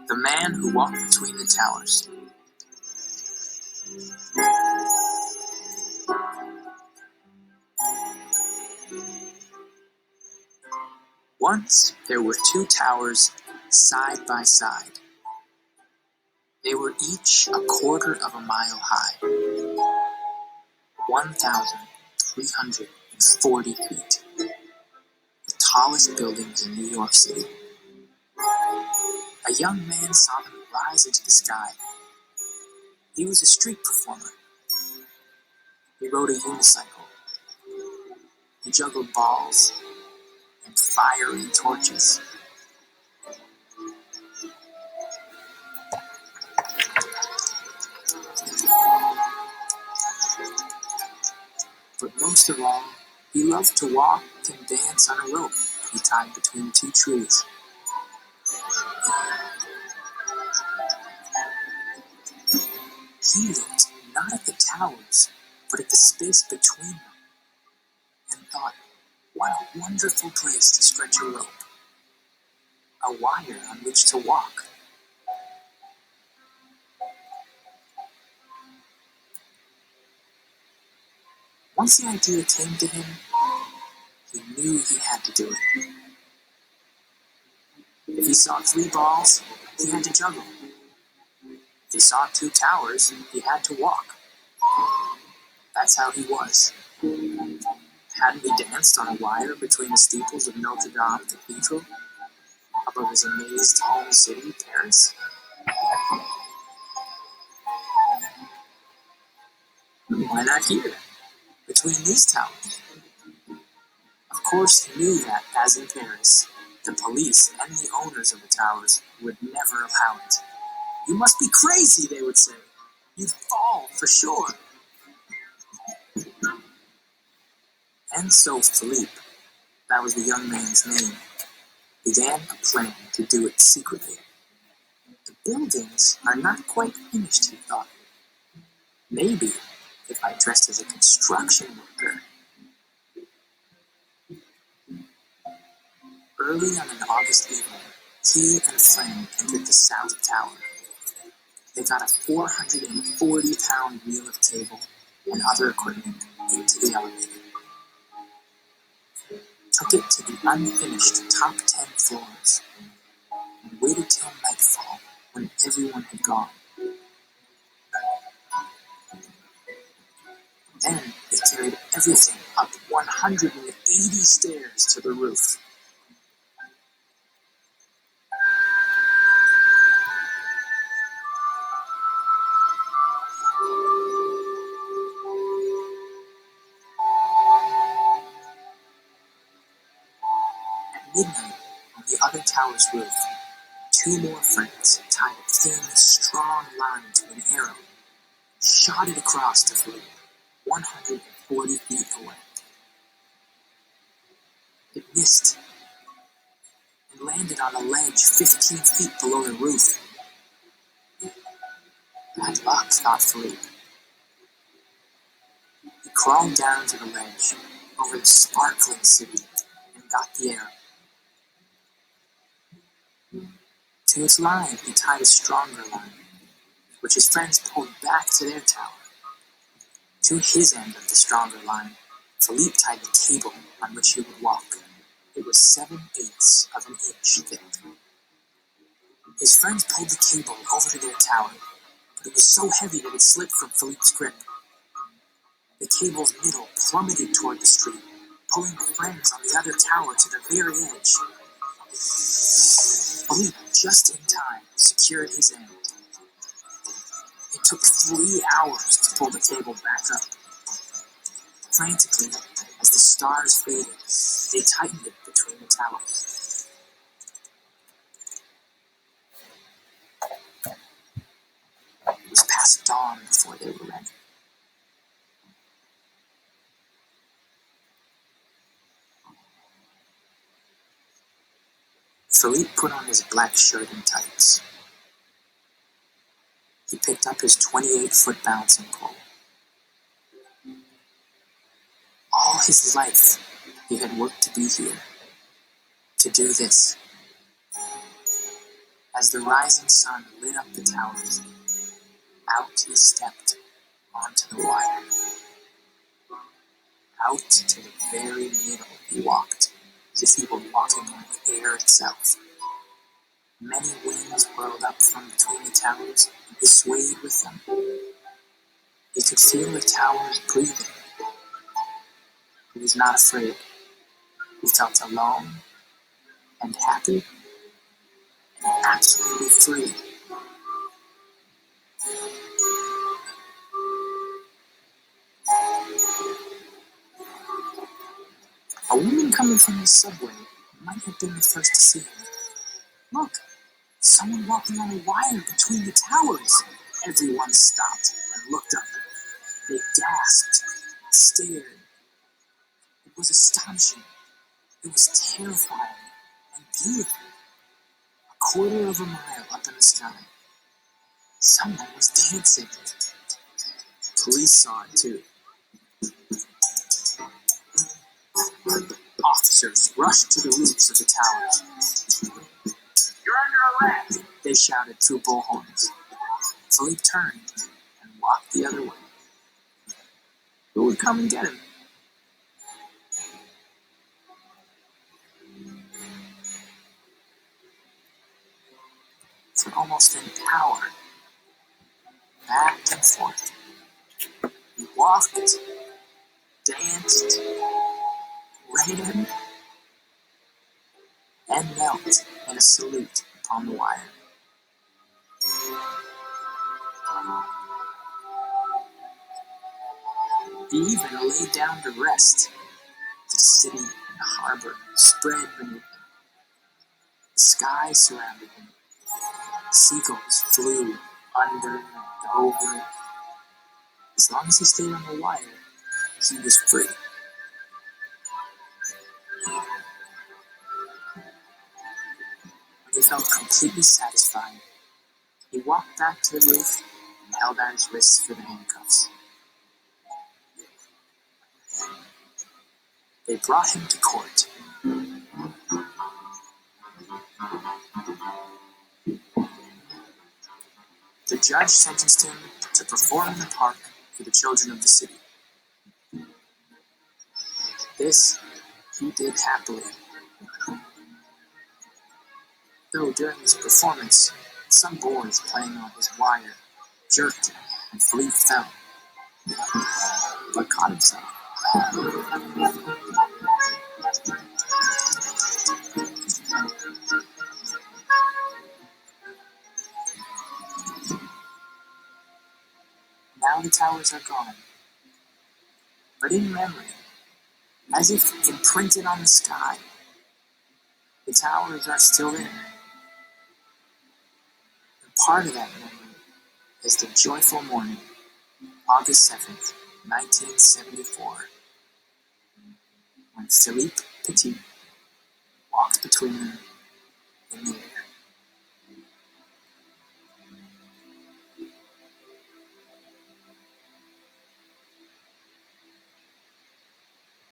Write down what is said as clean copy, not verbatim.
The Man Who Walked Between the Towers. Once there were two towers side by side. They were each a quarter of a mile high, 1,340 feet, the tallest buildings in New York City. A young man saw them rise into the sky. He was a street performer. He rode a unicycle. He juggled balls and fiery torches. But most of all, he loved to walk and dance on a rope he tied between two trees. He looked not at the towers, but at the space between them, and thought, what a wonderful place to stretch a rope, a wire on which to walk. Once the idea came to him, he knew he had to do it. If he saw 3 balls, he had to juggle. If he saw 2 towers, he had to walk. That's how he was. Hadn't he danced on a wire between the steeples of Notre Dame Cathedral above his amazed home city, Paris? Why not here, between these towers? Of course, he knew that, as in Paris, the police and the owners of the towers would never allow it. You must be crazy, they would say. You'd fall, for sure. And so Philippe, that was the young man's name, began a plan to do it secretly. The buildings are not quite finished, he thought. Maybe if I dressed as a construction worker. Early on an August evening, he and a friend entered the South Tower. They got a 440-pound reel of cable and other equipment into the elevator. Took it to the unfinished top 10 floors, and waited till nightfall when everyone had gone. Then they carried everything up 180 stairs to the roof. At midnight, on the other tower's roof, 2 more friends tied a thin, strong line to an arrow, shot it across to Philippe, 140 feet away. It missed and landed on a ledge 15 feet below the roof. Bad luck, thought Philippe. He crawled down to the ledge over the sparkling city and got the arrow. To its line, he tied a stronger line, which his friends pulled back to their tower. To his end of the stronger line, Philippe tied the cable on which he would walk. It was 7/8 of an inch thick. His friends pulled the cable over to their tower, but it was so heavy that it slipped from Philippe's grip. The cable's middle plummeted toward the street, pulling the friends on the other tower to the very edge. Philippe, just in time, secured his end. It took 3 hours to pull the cable back up. Frantically, as the stars faded, they tightened it between the towers. It was past dawn before they were ready. Philippe put on his black shirt and tights. He picked up his 28-foot balancing pole. All his life, He had worked to be here, to do this. As the rising sun lit up the towers, out he stepped onto the wire. Out to the very middle he walked, as if he were walking on the air itself. Many winds whirled up from between the towers, and he swayed with them. He could feel the towers breathing. He was not afraid. He felt alone and happy and absolutely free. A woman coming from the subway might have been the first to see him. Look, someone walking on a wire between the towers. Everyone stopped and looked up. They gasped, stared. It was astonishing. It was terrifying and beautiful. A quarter of a mile up in the sky, someone was dancing. Police saw it too. Officers rushed to the roofs of the towers. "You're under arrest!" they shouted through bullhorns. Philippe turned and walked the other way. Who would come and get him? For almost an hour, back and forth, he walked, danced, ran, and knelt in a salute upon the wire. He even lay down to rest. The city and the harbor spread beneath him. The sky surrounded him. Seagulls flew under and over. As long as he stayed on the wire, he was free. When he felt completely satisfied, he walked back to the roof and held out his wrists for the handcuffs. They brought him to court. The judge sentenced him to perform in the park for the children of the city. This he did happily. Though during his performance, some boys playing on his wire jerked him and Philippe fell, but caught himself. Now the towers are gone, but in memory, as if imprinted on the sky, the towers are still there. And part of that memory is the joyful morning, August 7th, 1974, when Philippe Petit walked between them in the air.